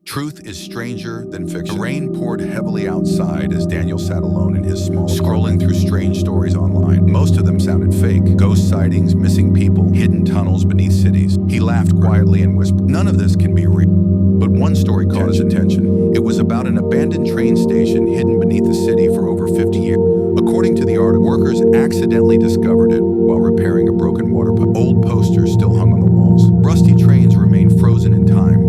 Truth is stranger than fiction. The rain poured heavily outside as Daniel sat alone in his small scrolling through strange stories online. Most of them sounded fake. Ghost sightings, missing people, hidden tunnels beneath cities. He laughed quietly and whispered, "None of this can be real." But one story caught his attention. It was about an abandoned train station hidden beneath the city for over 50 years. According to the article, workers accidentally discovered it while repairing a broken water pipe. Old posters still hung on the walls. Rusty trains remained frozen in time.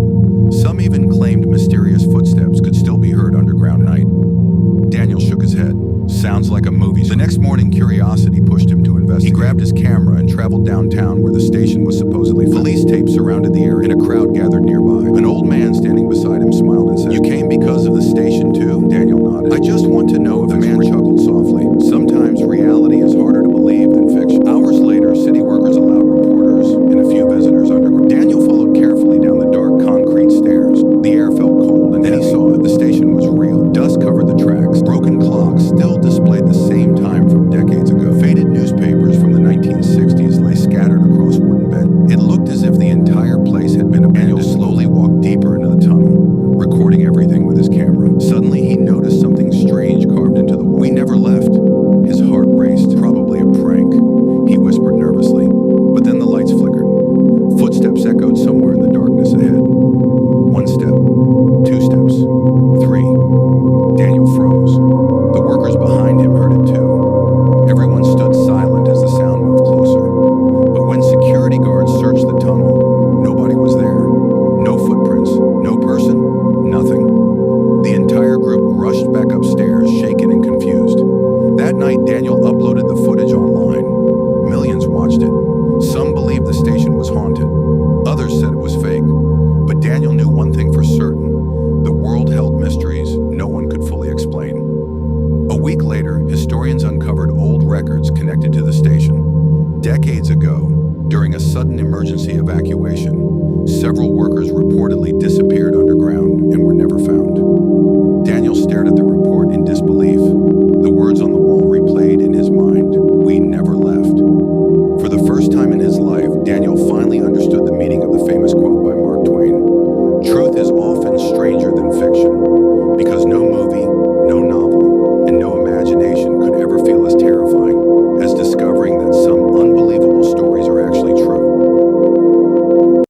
Some even claimed mysterious footsteps could still be heard underground at night. Daniel shook his head. Sounds like a movie. The next morning, curiosity pushed him to investigate. He grabbed his camera and traveled downtown where the station was supposedly filmed. Police tape surrounded the area and a crowd gathered nearby. An old man standing beside him smiled and said, "You came because of the station too?" Daniel nodded. "I just want to know if..." The man chuckled softly. "Sometimes reality is harder to believe than fiction." Hours later, city workers allowed reporters and a few visitors underground. Daniel followed carefully down the dark concrete stairs. The air felt cold, and then he saw it. The station was real. Dust covered the tracks. Broken clocks still displayed the same time from decades ago. Faded newspapers from the 1960s lay scattered across wooden beds. It looked as if the entire place had been abandoned. Daniel slowly walked deeper into the tunnel, recording everything with his camera. Suddenly, he noticed something strange carved into the wall. "We never left." His heart raced. "Probably a prank," he whispered nervously. But then the lights flickered. Footsteps echoed somewhere in the darkness ahead. One step, two steps, three. Daniel froze. The workers behind him heard it too. Everyone stood silent as the sound moved closer. But when security guards searched the tunnel, nobody was there. No footprints, no person, nothing. The entire group rushed back upstairs, shaken and confused. That night, Daniel uploaded the footage online. Millions watched it. Some believed the station was haunted. Others said it was fake. But Daniel knew one thing for certain. The world held mysteries no one could fully explain. A week later, historians uncovered old records connected to the station. Decades ago, during a sudden emergency evacuation, several workers reportedly disappeared underground and were never found. Daniel stared at the report in